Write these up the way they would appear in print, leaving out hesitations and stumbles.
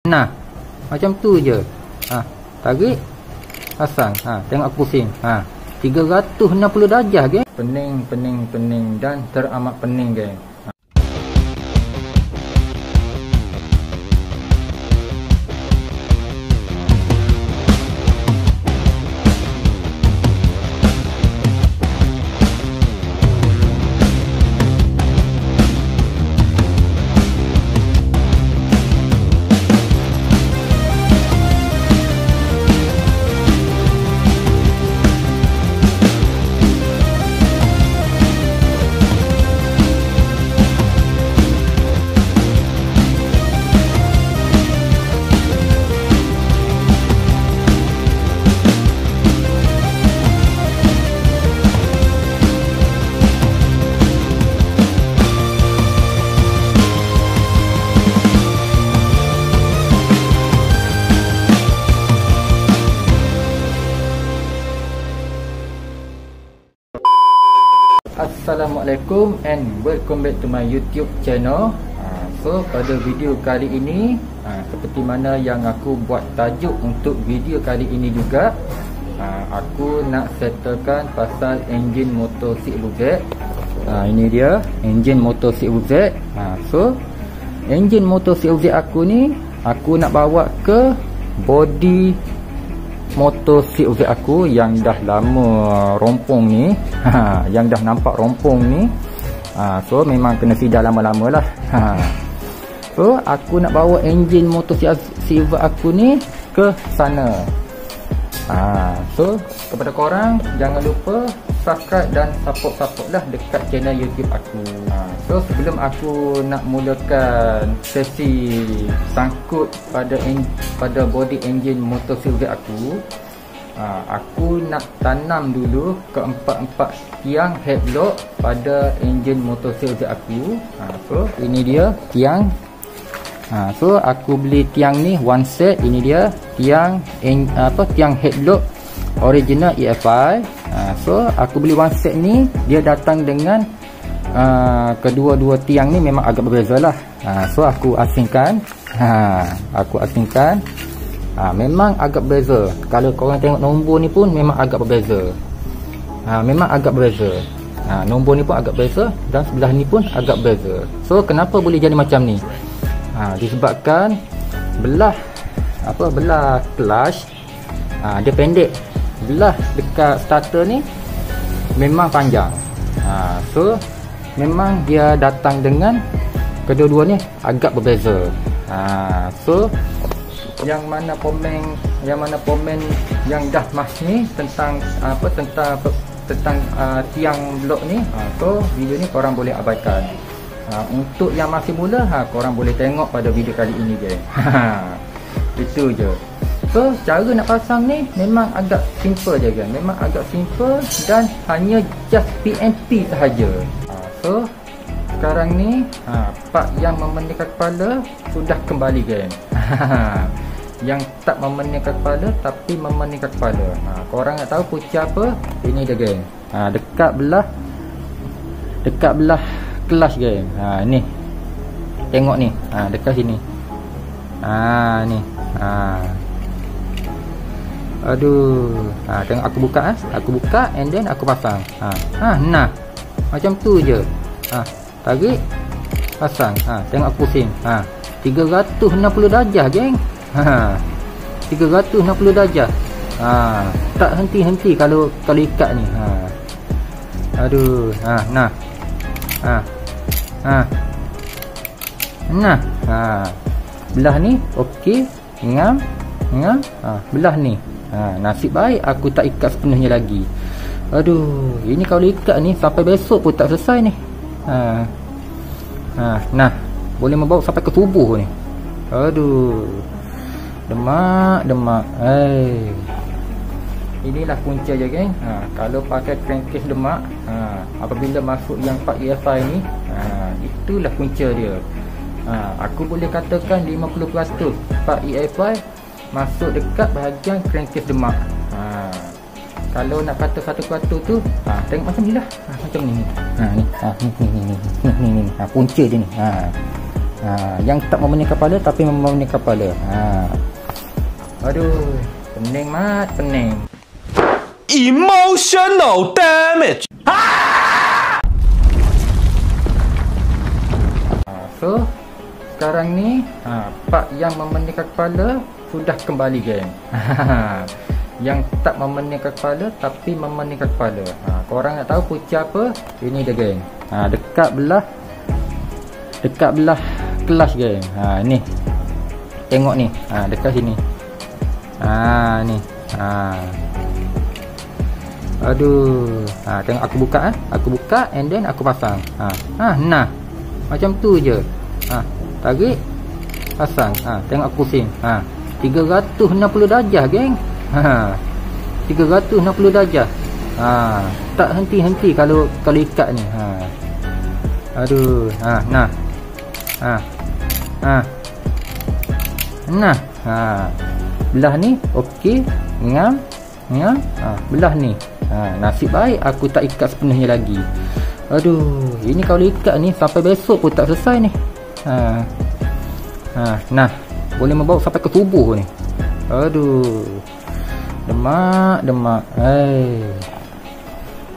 Nah, macam tu je. Tarik, pasang. Tengok aku pusing. 360 darjah, geng. Pening dan teramat pening, geng. Assalamualaikum and welcome back to my YouTube channel. So pada video kali ini, seperti mana yang aku buat tajuk untuk video kali ini juga, aku nak settlekan pasal enjin motor CX-UZ. Ini dia enjin motor CX-UZ. So enjin motor CX-UZ aku ni, aku nak bawa ke body motor CX-UZ aku yang dah lama rompong ni. Yang dah nampak rompong ni. So memang kena sidar lama-lama lah. So aku nak bawa enjin motor CX-UZ aku ni ke sana. So kepada korang, jangan lupa subscribe dan support lah dekat channel YouTube aku. So sebelum aku nak mulakan sesi sangkut pada body engine motor CX-UZ aku nak tanam dulu keempat-empat tiang headlock pada enjin motor CX-UZ aku. So ini dia tiang. So aku beli tiang ni one set. Ini dia tiang tiang headlock original EFI. So aku beli one set ni, dia datang dengan kedua-dua tiang ni memang agak berbeza lah. So aku asingkan. Memang agak berbeza. Kalau korang tengok nombor ni pun memang agak berbeza. Nombor ni pun agak berbeza dan sebelah ni pun agak berbeza. So kenapa boleh jadi macam ni? Disebabkan belah clutch dia pendek. Belah dekat starter ni memang panjang. So memang dia datang dengan kedua-dua ni agak berbeza. So yang mana komen yang dah mas ni tentang tiang blok ni, so video ni korang boleh abaikan. Untuk yang masih mula, korang boleh tengok pada video kali ini, geng. Itu je. So cara nak pasang ni memang agak simple je, geng. Memang agak simple dan hanya just PNP sahaja. So sekarang ni part yang memeningkan kepala sudah kembali, geng. Yang tak memeningkan kepala tapi memeningkan kepala. Korang nak tahu punca apa? Ini dia, geng. Dekat belah kelas, geng. Ni. Tengok ni. Dekat sini. Ni. Aduh. Tengok aku buka. Aku buka and then aku pasang. Nah. Macam tu je. Tarik, pasang. Tengok aku pusing. 360 darjah, geng. 360 darjah. Tak henti-henti kalau ikat ni. Aduh. Nah. Belah ni okey, ngam. Belah ni nasib baik aku tak ikat sepenuhnya lagi. Aduh, ini kalau ikat ni sampai besok pun tak selesai ni. Nah, boleh membawa sampai ke tubuh ni. Aduh, demak. Inilah punca je, geng. Kalau pakai crankcase demak, apabila masuk yang part EFI ni, itulah punca dia. Aku boleh katakan 50% part EFI masuk dekat bahagian crankcase demak. Kalau nak kata satu-satu tu, tengok macam ni lah. Macam ni. Ni. Punca dia ni. Yang tak memening kepala tapi memening kepala. Aduh, pening mat, pening. Emotional damage. So sekarang ni part yang memeningkan kepala sudah kembali, geng. Yang tak memeningkan kepala tapi memeningkan kepala. Korang nak tahu punca apa? Ini dia, geng. Dekat belah kelas, geng. Ni. Tengok ni. Dekat sini. Ni. Aduh. Tengok aku buka. Aku buka and then aku pasang. Nah. Macam tu je. Tarik, pasang. Tengok aku pusing. 360 darjah, geng. 360 darjah. Tak henti-henti kalau ikat ni. Aduh. Nah. Belah ni okey, ngam. Belah ni. Nasib baik aku tak ikat sepenuhnya lagi. Aduh, ini kalau ikat ni sampai besok pun tak selesai ni. Nah, boleh membawa sampai ke tubuh ni. Aduh. Demak.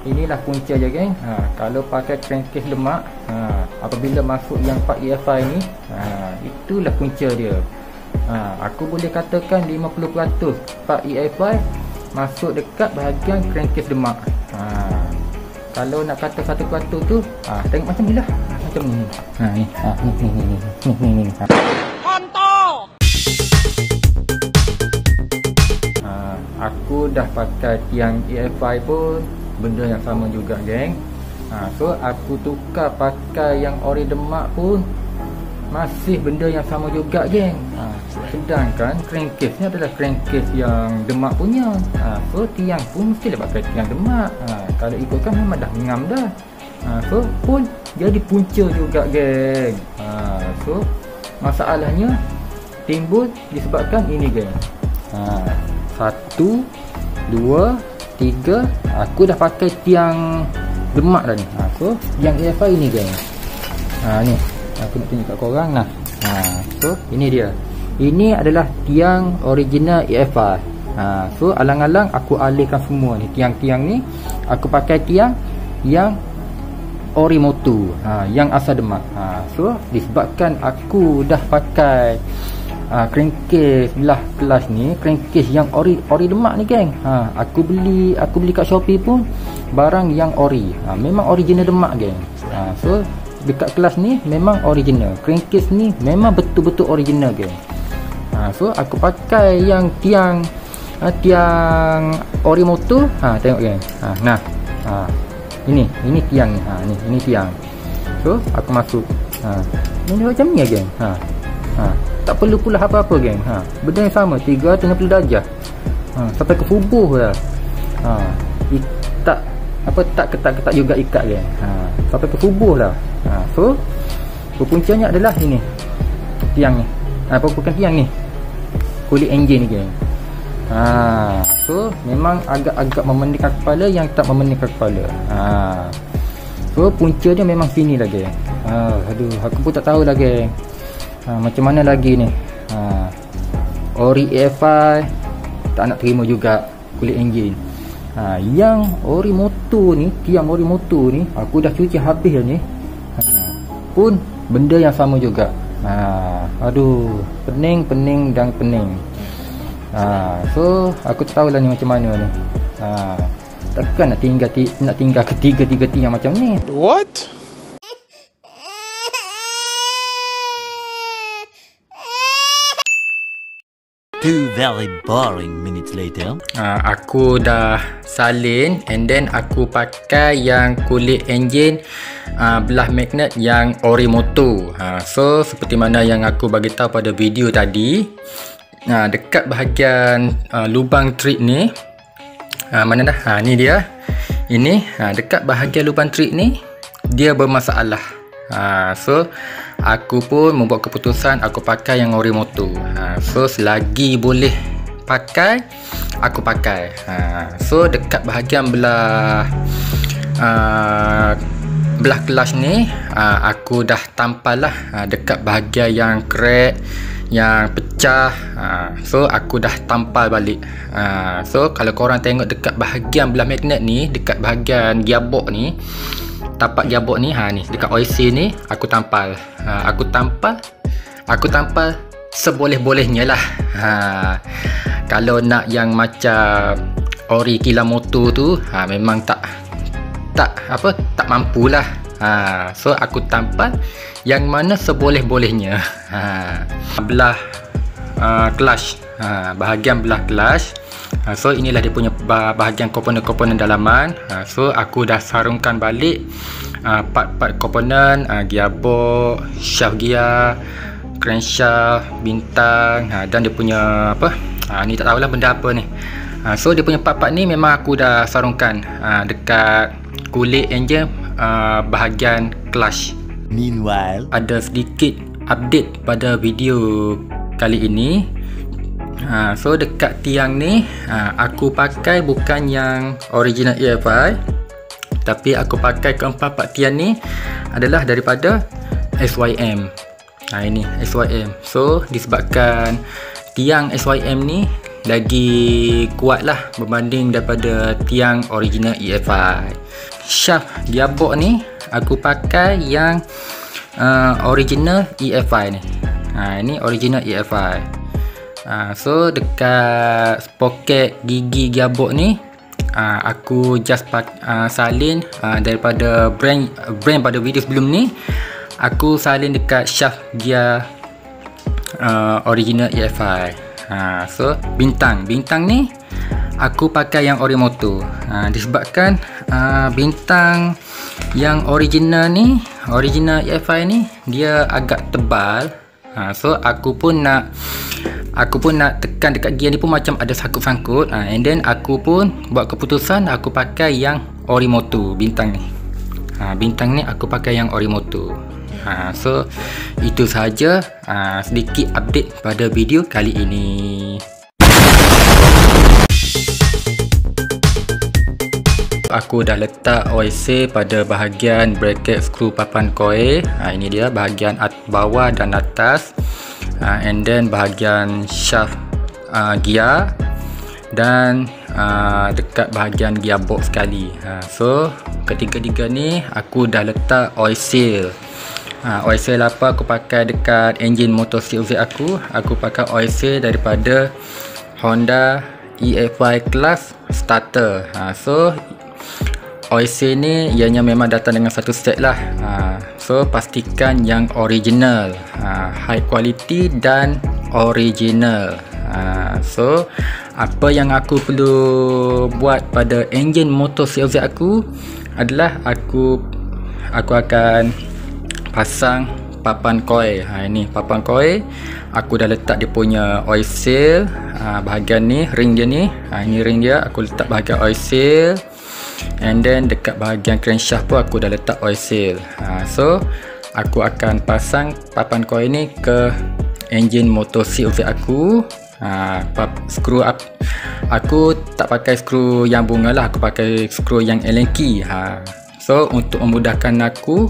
Inilah punca je, geng. Kalau pakai crankcase demak, apabila masuk yang part EFI ni, itulah punca dia. Aku boleh katakan 50% part EFI masuk dekat bahagian crankcase demak. Kalau nak kata 1% tu, tengok macam ni lah. Macam ni. Ni. Kontol. Aku dah pakai tiang EFI pun benda yang sama juga, geng. So aku tukar pakai yang ori demak pun masih benda yang sama juga, geng. Sedangkan crankcase ni adalah crankcase yang demak punya. So tiang pun mestilah pakai tiang demak. Kalau ikutkan memang dah ngam dah. So pun jadi punca juga, geng. So masalahnya timbul disebabkan ini, geng. 1, 2, 3. Aku dah pakai tiang demak dah ni. So yang EFI ni, geng. Ni aku nak tunjuk kat korang. So ini dia. Ini adalah tiang original EFI. So alang-alang aku alihkan semua ni. Tiang-tiang ni aku pakai tiang yang Orimoto, yang asal demak. So disebabkan aku dah pakai crankcase belah kelas ni, crankcase yang ori demak ni, geng. Aku beli kat Shopee pun barang yang ori. Memang original demak, geng. So dekat kelas ni memang original. Crankcase ni memang betul-betul original, geng. So aku pakai yang tiang Orimoto. Tengok, geng. Ini tiang ni. Ini tiang. So aku masuk. Ini macam ni, geng. Tak perlu pula apa-apa, geng. Benda yang sama, 360 darjah. Sampai ke tubuh dah. Tak ketat-ketat juga ikat, geng. Sampai ke tubuh lah. So puncanya adalah ini tiang ni. Bukan tiang ni, kulit enjin ni, geng. So memang agak-agak memeningkan kepala yang tak memeningkan kepala. So punca dia memang sini lah, geng. Aduh, aku pun tak tahu lah, geng. Macam mana lagi ni. Ori EFI tak nak terima juga kulit enjin. Yang Orimoto ni, tiang Orimoto ni aku dah cuci habis dah ni. Pun benda yang sama juga. Aduh, pening dan pening. So aku tahu lah ni macam mana ni. Takkan nak tinggal ketiga-tiga tiang macam ni. What? Two very boring minutes later. Aku dah salin and then aku pakai yang kulit enjin belah magnet yang Orimoto. So seperti mana yang aku bagi tahu pada video tadi, dekat bahagian lubang trik ni, mana dah? Ni dia. Ini dekat bahagian lubang trik ni dia bermasalah. So aku pun membuat keputusan aku pakai yang Orimoto. So selagi boleh pakai, aku pakai. So dekat bahagian belah belah clutch ni aku dah tampal lah dekat bahagian yang crack, yang pecah. So aku dah tampal balik. So kalau korang tengok dekat bahagian belah magnet ni, dekat bahagian gearbox ni, tapak gearbox ni, ni dekat OIC ni aku tampal. Aku tampal seboleh-bolehnya lah. Kalau nak yang macam ori kilang motor tu, memang tak mampulah. So aku tampal yang mana seboleh-bolehnya. Belah clutch, bahagian belah clutch. So inilah dia punya bahagian komponen-komponen dalaman. So aku dah sarungkan balik part-part komponen, gearbox, shaft gear, crankshaft, bintang, dan dia punya ni tak tahulah benda apa ni. So dia punya part-part ni memang aku dah sarungkan dekat kulit enjin bahagian clutch. Meanwhile, ada sedikit update pada video kali ini. So dekat tiang ni aku pakai bukan yang original EFI, tapi aku pakai keempat part tiang ni adalah daripada SYM. Ini SYM. So disebabkan tiang SYM ni lagi kuat lah berbanding daripada tiang original EFI. Shaft gearbox ni aku pakai yang original EFI ni. Ini original EFI. So dekat sprocket gigi gearbox ni aku just salin daripada brand pada video sebelum ni. Aku salin dekat shaft gear original EFI. So bintang ni aku pakai yang Orimoto. Disebabkan bintang yang original ni, original EFI ni, dia agak tebal. So aku pun nak tekan dekat gear ni pun macam ada sangkut-sangkut. And then aku pun buat keputusan aku pakai yang Orimoto bintang ni. Bintang ni aku pakai yang Orimoto. So itu sahaja sedikit update pada video kali ini. Aku dah letak OIC pada bahagian bracket skru papan koil. Ini dia bahagian bawah dan atas. And then bahagian shaft gear dan dekat bahagian gearbox sekali. So ketiga-tiga ni aku dah letak oil seal. Oil seal apa aku pakai dekat enjin motor COZ aku. Aku pakai oil seal daripada Honda EFI Class Starter. So oil seal ni ianya memang datang dengan satu set lah. So pastikan yang original, high quality dan original. So apa yang aku perlu buat pada enjin motor COZ aku adalah aku akan pasang papan koil. Ini papan koil. Aku dah letak dia punya oil seal. Bahagian ni ring dia ni. Ini ring dia. Aku letak bahagian oil seal. And then dekat bahagian crankshaft pun aku dah letak oil seal. So aku akan pasang papan koil ni ke enjin motor COZ aku. Skru up. Aku tak pakai skru yang bunga lah. Aku pakai skru yang Allen key. So untuk memudahkan aku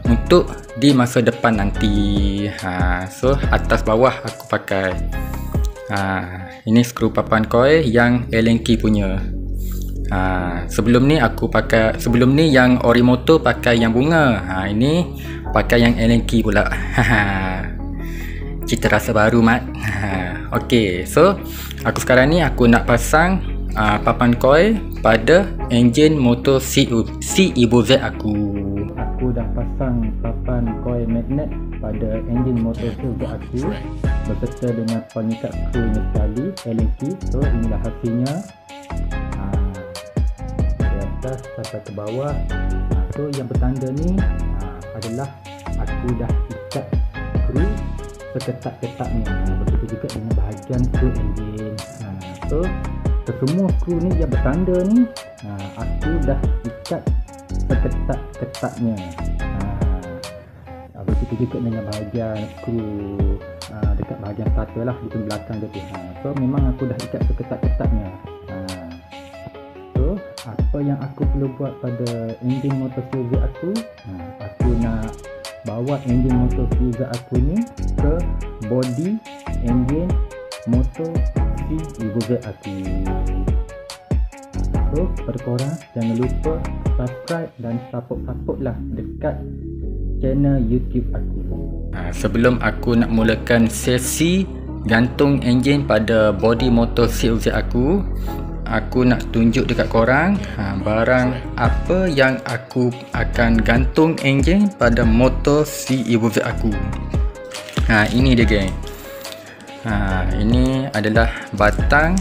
untuk di masa depan nanti. So atas bawah aku pakai ini skru papan koil yang Allen key punya. Sebelum ni yang Orimoto pakai yang bunga. Ini pakai yang Allen key pula. Cita rasa baru mat. Okay, so aku sekarang ni aku nak pasang papan koil pada enjin motor CEBOZ aku. Aku dah pasang papan koil magnet pada enjin motor CEBOZ aku beserta dengan pengikat skrunya sekali Allen key. So inilah hasilnya. Dari atas sampai ke bawah. So yang bertanda ni adalah aku dah ikat skru seketat-ketatnya. Begitu juga dengan bahagian skru enjin. So semua skru ni yang bertanda ni aku dah ikat seketat-ketatnya. Begitu juga dengan bahagian skru dekat bahagian starter lah, di belakang dia tu. So memang aku dah ikat seketat-ketatnya. So apa yang aku perlu buat pada enjin motor CZ aku? Aku nak bawa enjin motor CZ aku ni ke body enjin motor CZ aku. So, pada korang jangan lupa subscribe dan support lah dekat channel YouTube aku. Sebelum aku nak mulakan sesi gantung enjin pada body motor CZ aku nak tunjuk dekat korang barang apa yang aku akan gantung enjin pada motor CZ aku. Ini dia geng. Ini adalah batang.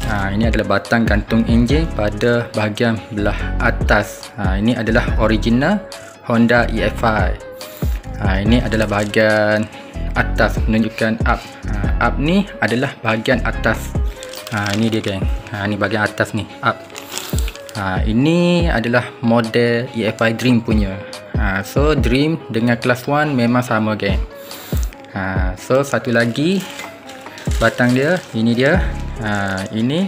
Ini adalah batang gantung enjin pada bahagian belah atas. Ini adalah original Honda EFI. Ini adalah bahagian atas, menunjukkan up. Up ni adalah bahagian atas. Ini dia geng. Ini bahagian atas ni, up. Ini adalah model EFI Dream punya. So Dream dengan Class 1 memang sama geng. So satu lagi batang dia, ini dia. Ini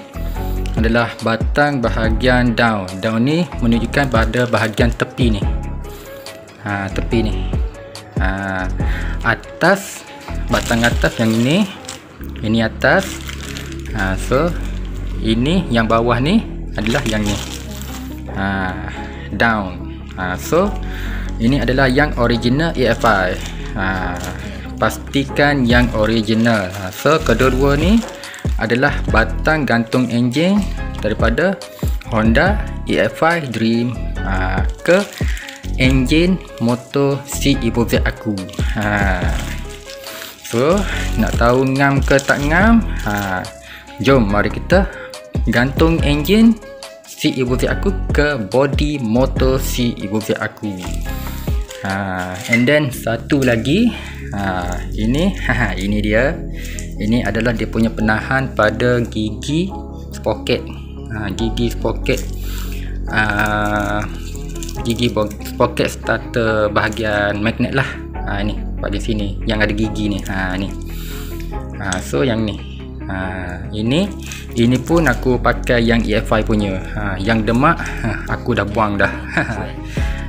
adalah batang bahagian down. Down ni menunjukkan pada bahagian tepi ni. Tepi ni. Atas, batang atas yang ini atas. So ini yang bawah ni adalah yang ni, down. So ini adalah yang original EFI. Pastikan yang original. So kedua-dua ni adalah batang gantung enjin daripada Honda EFI Dream ke enjin motor CZ aku. So nak tahu ngam ke tak ngam? Jom mari kita gantung enjin CZ aku ke body motor CZ aku. And then satu lagi, ini dia. Ini adalah dia punya penahan pada gigi sprocket. Gigi sprocket, gigi sprocket starter bahagian magnet lah. Ini pada sini yang ada gigi ni. Ni. So yang ni. Ini pun aku pakai yang EFI punya. Yang demak aku dah buang dah.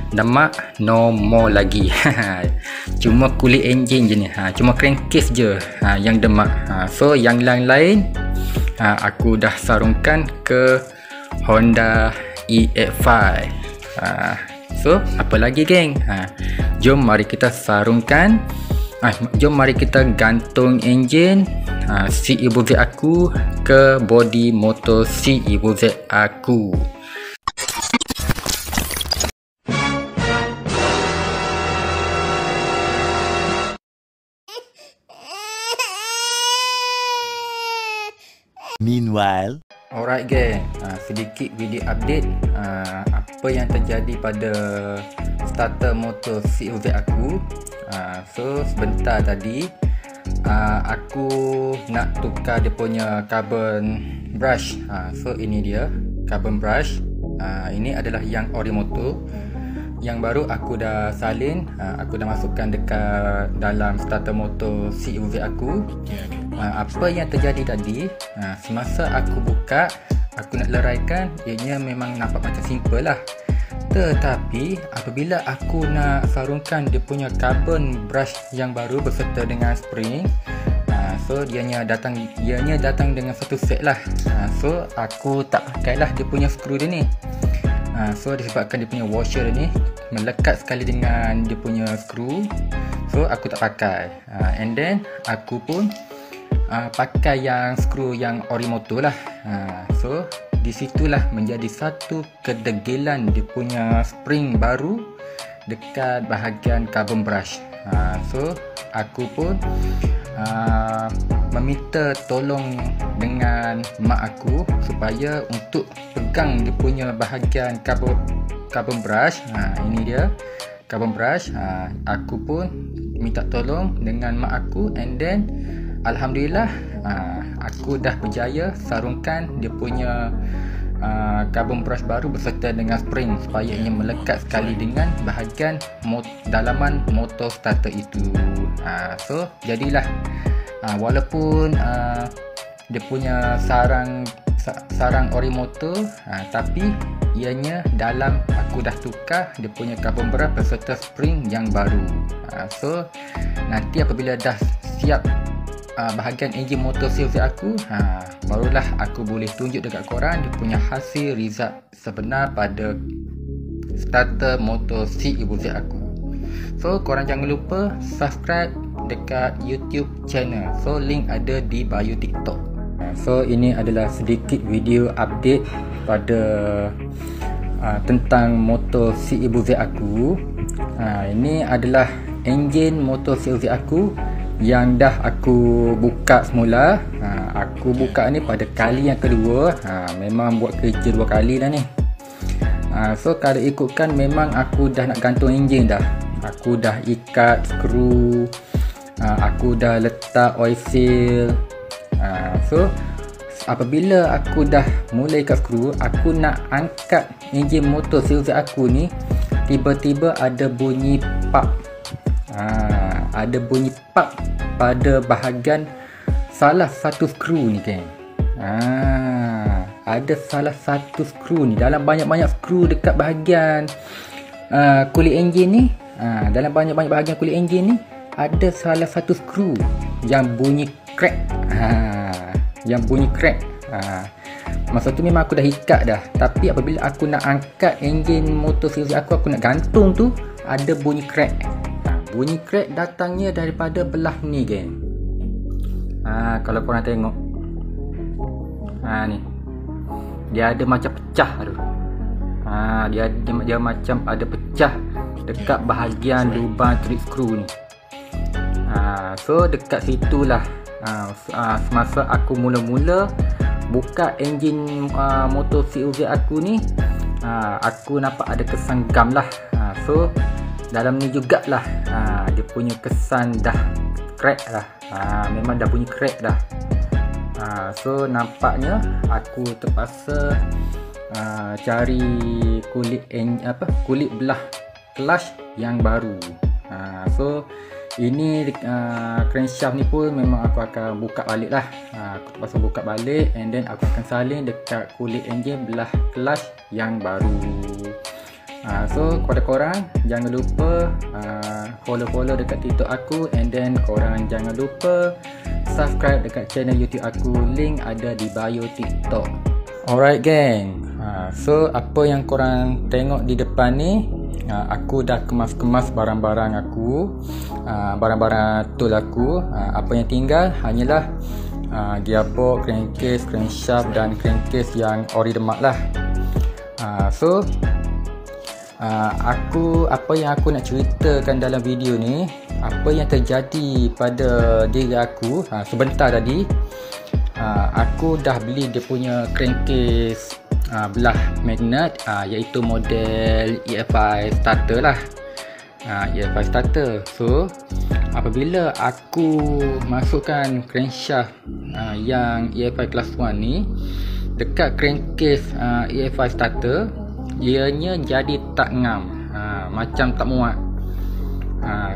Demak no more lagi. Cuma kulit enjin je ni. Cuma crankcase je yang demak. So yang lain-lain aku dah sarungkan ke Honda EFI. So apa lagi geng? Jom mari kita sarungkan. Jom mari kita gantung enjin CZ aku ke body motor CZ aku. Meanwhile, alright geng, sedikit video update apa yang terjadi pada starter motor CZ aku. So sebentar tadi aku nak tukar dia punya carbon brush. So ini dia carbon brush. Ini adalah yang ori motor. Yang baru aku dah salin, aku dah masukkan dekat dalam starter motor CZ aku. Apa yang terjadi tadi, semasa aku buka, aku nak leraikan, ianya memang nampak macam simple lah. Tetapi apabila aku nak sarungkan dia punya carbon brush yang baru beserta dengan spring, so ianya datang dengan satu set lah. So aku tak pakailah dia punya skru dia ni. So disebabkan dia punya washer dia ni melekat sekali dengan dia punya skru, so aku tak pakai. And then aku pun pakai yang skru yang ori motor lah. So disitulah menjadi satu kedegilan dia punya spring baru dekat bahagian carbon brush. So aku pun meminta tolong dengan mak aku supaya untuk pegang dia punya bahagian carbon brush. Ini dia carbon brush. Aku pun minta tolong dengan mak aku, and then alhamdulillah aku dah berjaya sarungkan dia punya carbon brush baru beserta dengan spring supaya ia melekat sekali dengan bahagian dalaman motor starter itu. So jadilah walaupun dia punya sarang ori motor, tapi ianya dalam aku dah tukar dia punya carbon bra beserta spring yang baru. So nanti apabila dah siap bahagian enjin motor CLZ aku, barulah aku boleh tunjuk dekat korang dia punya hasil result sebenar pada starter motor CLZ aku. So korang jangan lupa subscribe dekat YouTube channel. So link ada di bio TikTok. So ini adalah sedikit video update pada tentang motor CLZ aku. Ini adalah enjin motor CLZ aku yang dah aku buka semula. Aku buka ni pada kali yang kedua. Memang buat kerja 2 kali dah ni. So kalau ikutkan memang aku dah nak gantung enjin dah. Aku dah ikat skru, aku dah letak oil seal. So apabila aku dah mulai ikat skru, aku nak angkat enjin motor CLZ aku ni, tiba-tiba ada bunyi pap. Ada bunyi pap pada bahagian salah satu skru ni geng. Ada salah satu skru ni dalam banyak-banyak skru dekat bahagian kulit enjin ni. Dalam banyak-banyak bahagian kulit enjin ni ada salah satu skru yang bunyi crack. Yang bunyi crack. Masa tu memang aku dah ikat dah, tapi apabila aku nak angkat enjin motor CLZ aku nak gantung tu, ada bunyi crack. Bunyi crack datangnya daripada belah ni geng. Kalau korang tengok, ni dia ada macam pecah tu. Dia macam ada pecah dekat bahagian lubang trip screw ni. So dekat situlah semasa aku mula-mula buka enjin motor CLZ aku ni, aku nampak ada kesan gam lah. So dalam ni jugalah dia punya kesan dah crack lah. Memang dah bunyi crack dah. So nampaknya aku terpaksa cari kulit belah clutch yang baru. So ini crankshaft ni pun memang aku akan buka balik lah. Aku terpaksa buka balik, and then aku akan salin dekat kulit enjin belah clutch yang baru. So kepada korang jangan lupa follow dekat TikTok aku, and then korang jangan lupa subscribe dekat channel YouTube aku. Link ada di bio TikTok. Alright geng, so apa yang korang tengok di depan ni, aku dah kemas-kemas barang-barang aku, barang-barang tool aku. Apa yang tinggal hanyalah gearbox, crankcase, crankshaft dan crankcase yang ori demak lah. So apa yang aku nak ceritakan dalam video ni, apa yang terjadi pada diri aku sebentar tadi. Aku dah beli dia punya crankcase belah magnet, iaitu model EFI starter lah. EFI starter. So apabila aku masukkan crankshaft yang EFI class 1 ni dekat crankcase EFI starter, ianya jadi tak ngam, macam tak muat.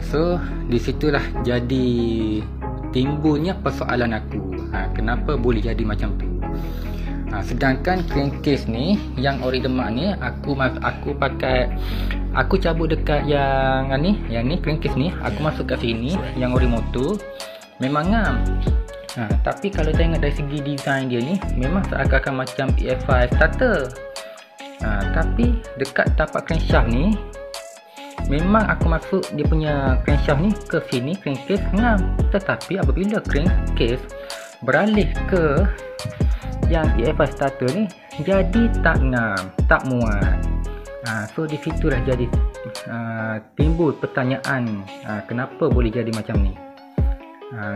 So disitulah jadi timbulnya persoalan aku, kenapa boleh jadi macam tu. Sedangkan crankcase ni yang ori demak ni, aku cabut dekat yang ni crankcase ni, aku masuk kat sini yang ori motor, memang ngam. Tapi kalau tengok dari segi design dia ni, memang seakan-akan macam EFI starter. Tapi dekat tapak crankshaft ni, memang aku masuk dia punya crankshaft ni ke sini, crankcase ngam. Tetapi apabila crankcase beralih ke yang EFI starter ni, jadi tak ngam, tak muat. So di situlah jadi timbul pertanyaan, kenapa boleh jadi macam ni.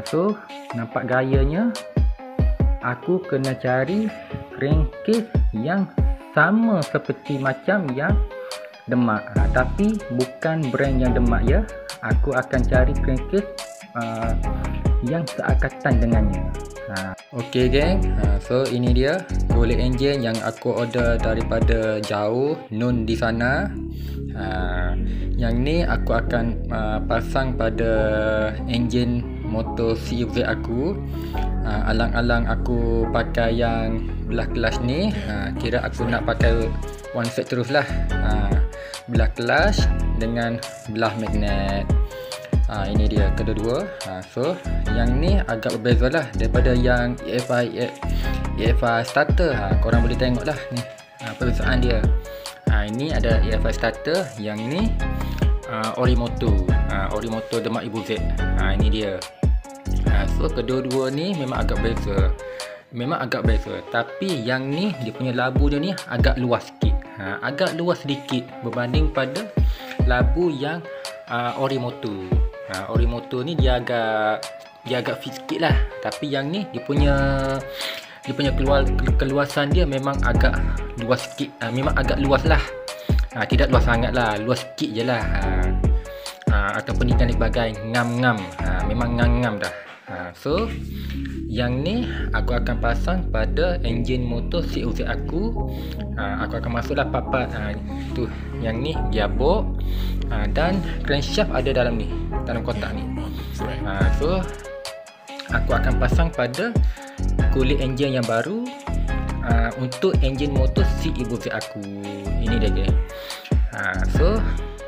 So nampak gayanya aku kena cari crankcase yang sama seperti macam yang demak, tapi bukan brand yang demak ya. Aku akan cari crankcase yang seakatan dengannya. Ok geng, so ini dia kulit enjin yang aku order daripada jauh, Nun di sana. Yang ni aku akan pasang pada enjin motor CUV aku. Alang-alang aku pakai yang belah kelas ni, kira aku nak pakai one set terus lah. Belah kelas dengan belah magnet. Ini dia kedua-dua. So yang ni agak berbeza lah daripada yang EFI starter. Korang boleh tengok lah ni perbezaan dia. Ini ada EFI starter, yang ni Orimoto Demak Ibu Z. Ini dia. So kedua-dua ni memang agak beza, tapi yang ni dia punya labu dia ni agak luas sikit. Agak luas sedikit berbanding pada labu yang Orimoto. Orimoto ni dia agak fit sikit lah, tapi yang ni dia punya keluasan dia memang agak luas sikit. Memang agak luas lah, tidak luas sangat lah, luas sikit je lah. Ataupun ikan sebagai ngam-ngam, memang ngam-ngam dah. So yang ni aku akan pasang pada enjin motor CUV aku. Aku akan masuklah papat tu, yang ni gearbox, dan crankshaft ada dalam ni, dalam kotak ni. So aku akan pasang pada kulit enjin yang baru untuk enjin motor CUV aku. Ini dia geng. So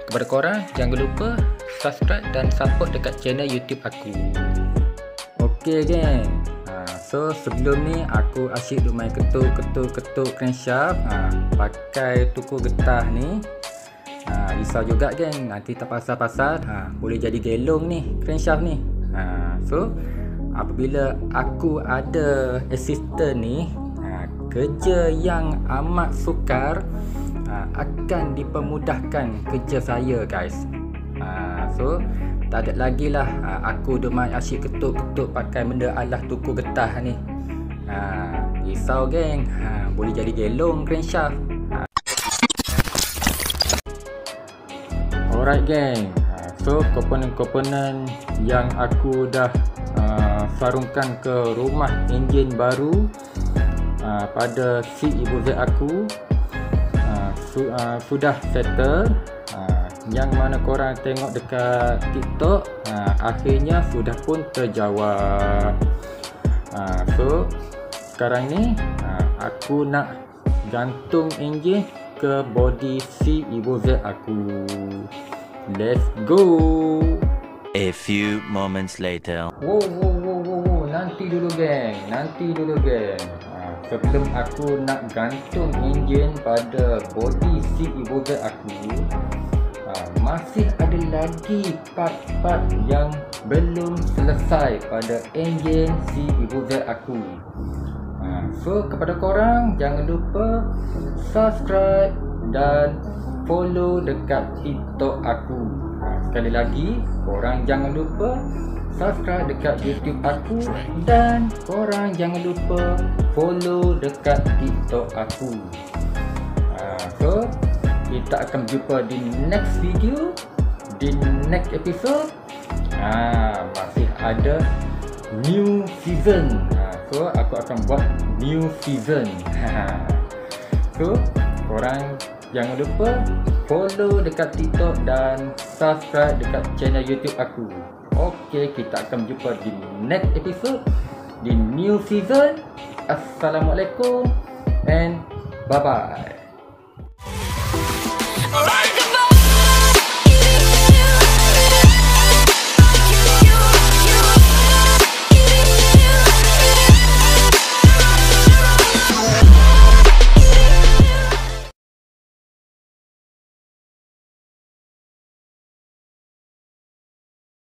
kepada korang, jangan lupa subscribe dan support dekat channel YouTube aku. Okey geng. So sebelum ni aku asyik duk main ketuk crankshaft pakai tuku getah ni. Risau juga geng, nanti terpasal-pasal boleh jadi gelong ni crankshaft ni. So apabila aku ada assistant ni, kerja yang amat sukar akan dipermudahkan kerja saya guys. So tak ada lagi lah aku duk main asyik ketuk pakai benda alah tuku getah ni. Risau geng, boleh jadi gelong crankshaft. Alright geng, so komponen-komponen yang aku dah sarungkan ke rumah enjin baru pada CUV aku sudah settle. Yang mana korang tengok dekat TikTok, akhirnya sudah pun terjawab. So sekarang ni aku nak gantung enjin ke body CUV aku. Let's go. A few moments later. Wow, nanti dulu geng. Sebelum aku nak gantung enjin pada body CUV aku, masih ada lagi part-part yang belum selesai pada enjin CUV aku. So kepada korang, jangan lupa subscribe dan follow dekat TikTok aku. Sekali lagi, korang jangan lupa subscribe dekat YouTube aku, dan korang jangan lupa follow dekat TikTok aku. So kita akan jumpa di next video, di next episode. Masih ada new season. So aku akan buat new season. So korang jangan lupa follow dekat TikTok dan subscribe dekat channel YouTube aku. Okay, kita akan jumpa di next episode, di new season. Assalamualaikum and bye bye.